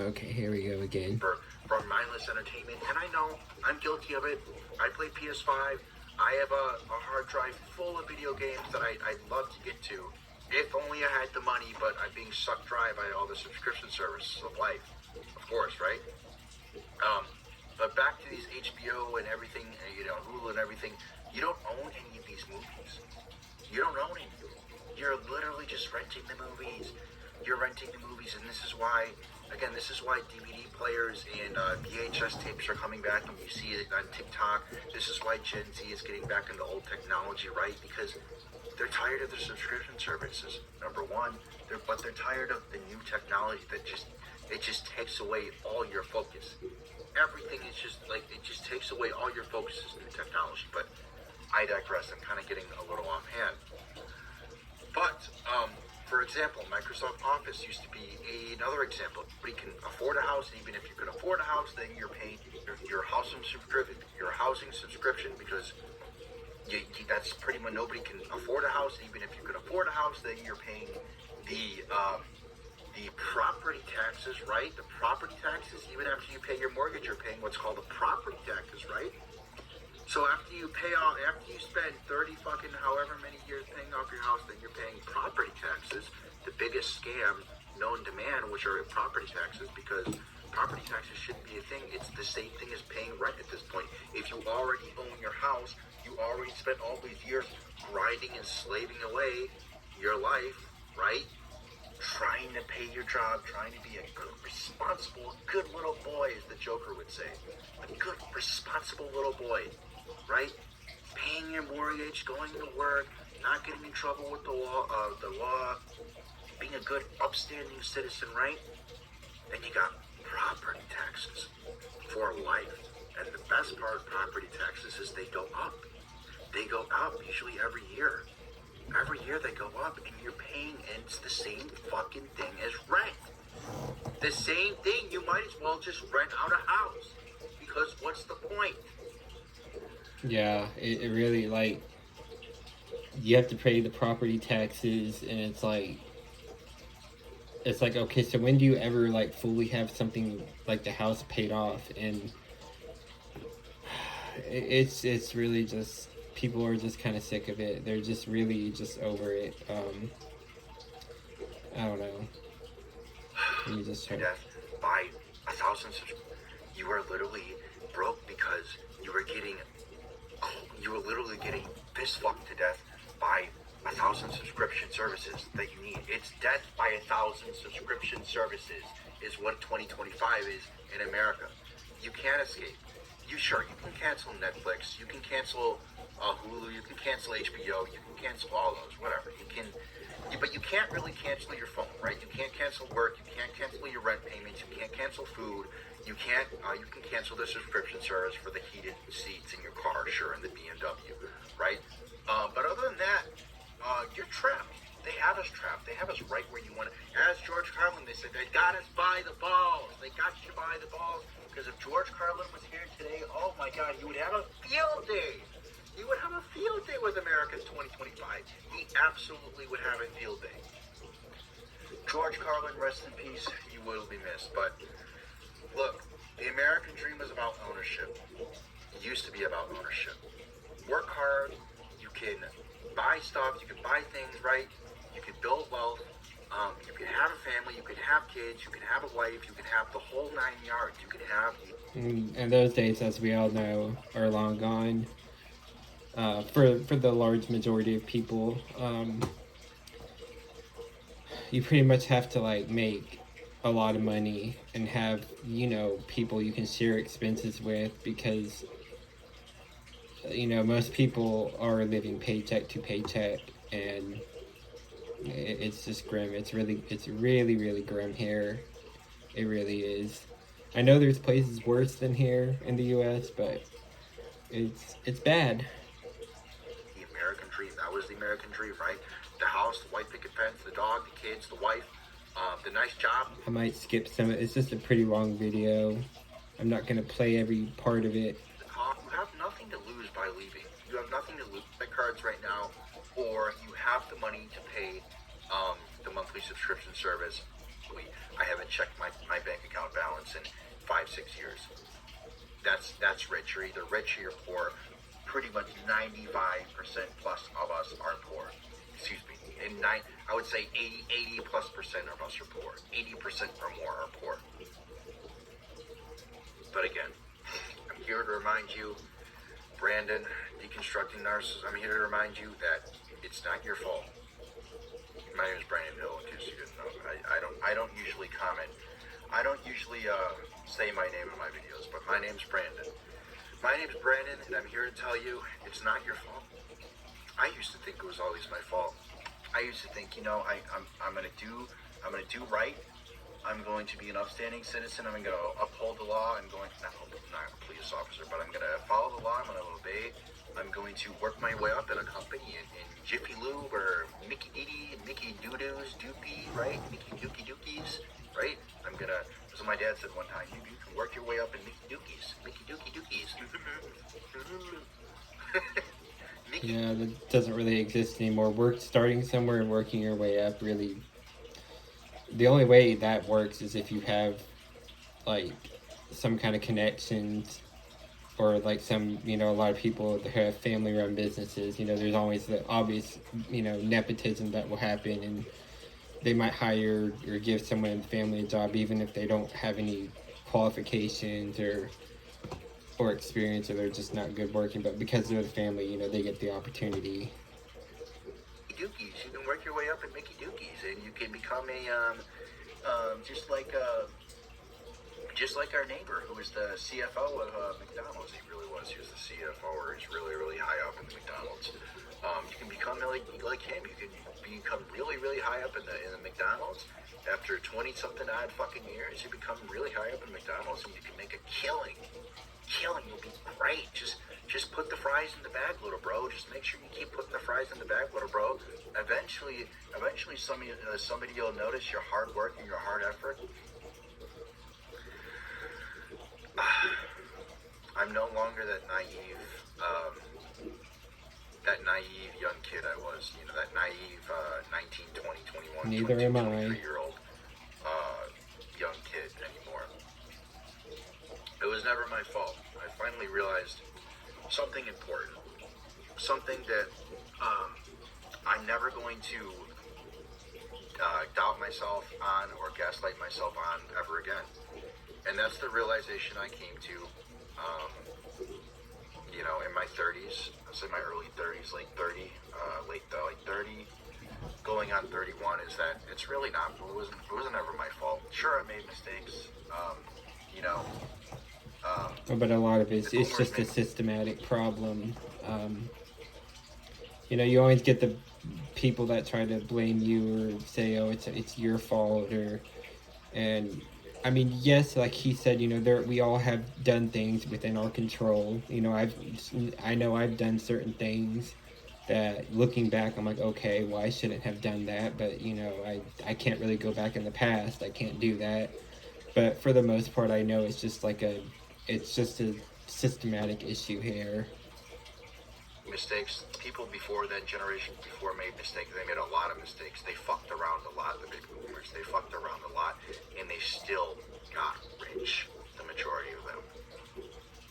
Okay, here we go again. For mindless entertainment, and I know I'm guilty of it. I play PS5. I have a hard drive full of video games that I'd love to get to. If only I had the money, but I'm being sucked dry by all the subscription services of life. Of course, right? But back to these HBO and everything, Hulu and everything, you don't own any of these movies. You don't own any. You're literally just renting the movies. You're renting the movies, and this is why DVD players and VHS tapes are coming back, and you see it on TikTok. This is why Gen Z is getting back into old technology, right? Because they're tired of the subscription services, number one. But they're tired of the new technology that just takes away all your focus. Everything is it just takes away all your focus is new technology. But I digress. I'm kind of getting a little offhand. But, for example, Microsoft Office used to be another example. We can afford a house, and even if you can afford a house, then you're paying your housing subscription because that's pretty much nobody can afford a house. Even if you can afford a house, then you're paying the property taxes, right? The property taxes, even after you pay your mortgage, you're paying what's called the property taxes, right? So after you spend 30 fucking however many years paying off your house, then you're paying property taxes, the biggest scam known to man, which are property taxes, because property taxes shouldn't be a thing. It's the same thing as paying rent at this point. If you already own your house, you already spent all these years grinding and slaving away your life, right? Trying to pay your job, trying to be a good, responsible, good little boy, as the Joker would say. A good, responsible little boy. Right? Paying your mortgage, going to work, not getting in trouble with the law, being a good, upstanding citizen, right? Then you got property taxes for life. And the best part of property taxes is they go up. They go up usually every year. Every year they go up, and you're paying, and it's the same fucking thing as rent. The same thing. You might as well just rent out a house. Because what's the point? Yeah, it really, you have to pay the property taxes, and it's like, okay, so when do you ever, fully have something like the house paid off? And it's really just, people are just kind of sick of it. They're just really just over it. I don't know. Let me just start. By 1,000 you were literally broke because you were literally getting fist fucked to death by 1,000 subscription services that you need. It's death by 1,000 subscription services is what 2025 is in America. You can't escape. You can cancel Netflix, you can cancel Hulu, you can cancel HBO, you can cancel all those, whatever. But you can't really cancel your phone, right? You can't cancel work, you can't cancel your rent payments, you can't cancel food. You can cancel the subscription service for the heated seats in your car, sure, in the BMW, right? But other than that, you're trapped. They have us trapped. They have us right where you want it. As George Carlin, they said, they got us by the balls. They got you by the balls. Because if George Carlin was here today, oh my God, he would have a field day. He would have a field day with America in 2025. He absolutely would have a field day. George Carlin, rest in peace. You will be missed. But look, the American dream is about ownership. It used to be about ownership. Work hard. You can buy stuff. You can buy things, right? You can build wealth. You can have a family. You can have kids. You can have a wife. You can have the whole 9 yards. You can have... And those days, as we all know, are long gone. For the large majority of people, you pretty much have to make a lot of money and have people you can share expenses with, because most people are living paycheck to paycheck, and it's just grim. It's really really grim here. It really is. I know there's places worse than here in the US, but it's bad. The American dream. That was the American dream, right? The house, the white picket fence, the dog, the kids, the wife, the nice job. I might skip some. It's just a pretty long video. I'm not going to play every part of it. You have nothing to lose by leaving. You have nothing to lose by cards right now, or you have the money to pay the monthly subscription service. I haven't checked my bank account balance in 5-6 years. That's rich. You're either rich or you're poor. Pretty much 95% plus of us are poor. Excuse me. And I would say 80 plus percent of us are poor. 80% or more are poor. But again, I'm here to remind you, Brandon, Deconstructing Narcissism, I'm here to remind you that it's not your fault. My name is Brandon Hill, in case you didn't know. I don't usually comment. I don't usually say my name in my videos, but my name's Brandon. My name's Brandon, and I'm here to tell you it's not your fault. I used to think it was always my fault. I used to think, you know, I'm gonna do right. I'm going to be an upstanding citizen. I'm going to uphold the law. I'm not a police officer, but I'm going to follow the law. I'm going to obey. I'm going to work my way up in a company in Jiffy Lube or Mickey Dee and Mickey Doo-Doos, Doopy, right? Mickey Dookie Dookies, right? I'm going to, as my dad said one time, you can work your way up in Mickey Dookies, Mickey Dookie Dookies. Yeah, that doesn't really exist anymore. Starting somewhere and working your way up really, the only way that works is if you have like some kind of connections, or like some, you know, a lot of people that have family run businesses, you know, there's always the obvious, you know, nepotism that will happen, and they might hire or give someone in the family a job even if they don't have any qualifications or experience, or they're just not good working, but because they're the family, you know, they get the opportunity. Dookies, you can work your way up in Mickey Dookies, and you can become a just like our neighbor who was the CFO of McDonald's. He really was. He was the CFO, or he's really, really high up in the McDonald's. You can become like him. You can become really, really high up in the McDonald's. After 20-something odd fucking years, you become really high up in McDonald's, and you can make a killing. You'll be great. Just put the fries in the bag, little bro. Just make sure you keep putting the fries in the bag, little bro. Eventually, somebody will notice your hard work and your hard effort. I'm no longer that naive young kid I was. You know, that naive 19, 20, 21, Neither 22, am I. 23-year-old young kid anymore. It was never my fault. I finally realized something important. Something that I'm never going to doubt myself on or gaslight myself on ever again. And that's the realization I came to, you know, in my 30s. I say my early 30s, late 30, late 30, going on 31, is that it's really not, it wasn't ever my fault. Sure, I made mistakes, you know. But a lot of it's just a systematic problem. You know, you always get the people that try to blame you or say, oh, it's your fault, and I mean, yes, like he said, you know, we all have done things within our control. You know, I know I've done certain things that, looking back, I'm like, okay, well, I shouldn't have done that, but, you know, I can't really go back in the past. I can't do that. But for the most part, I know it's just a systematic issue here. Mistakes. People before then, generations before, made mistakes. They made a lot of mistakes. They fucked around a lot, the big boomers. They fucked around a lot, and they still got rich, the majority of them.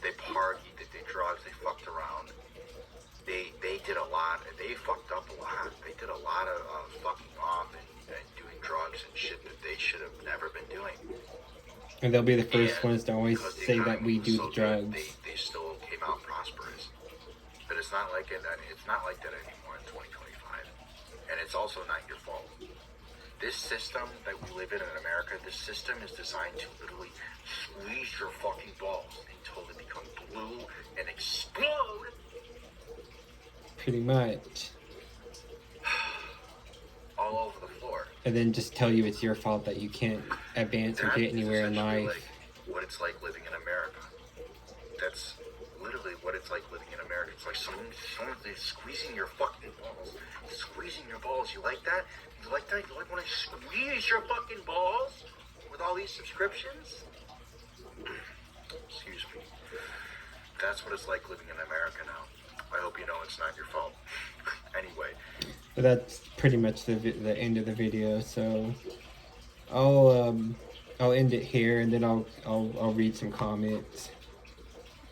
They partied, they did drugs, they fucked around. They did a lot, they fucked up a lot. They did a lot of fucking off and doing drugs and shit that they should have never been doing. And they'll be the first ones to always say that we do the drugs. They still came out prosperous. But it's not like it's not like that anymore in 2025. And it's also not your fault. This system that we live in America, this system is designed to literally squeeze your fucking balls until they become blue and explode. Pretty much. All over the floor. And then just tell you it's your fault that you can't advance or get anywhere in life. Like what it's like living in America. That's literally what it's like living in America. It's like someone's squeezing your fucking balls. Squeezing your balls. You like that? You like that? You like when I squeeze your fucking balls with all these subscriptions? Excuse me. That's what it's like living in America now. I hope you know it's not your fault. Anyway. But that's pretty much the end of the video, so I'll end it here, and then I'll read some comments.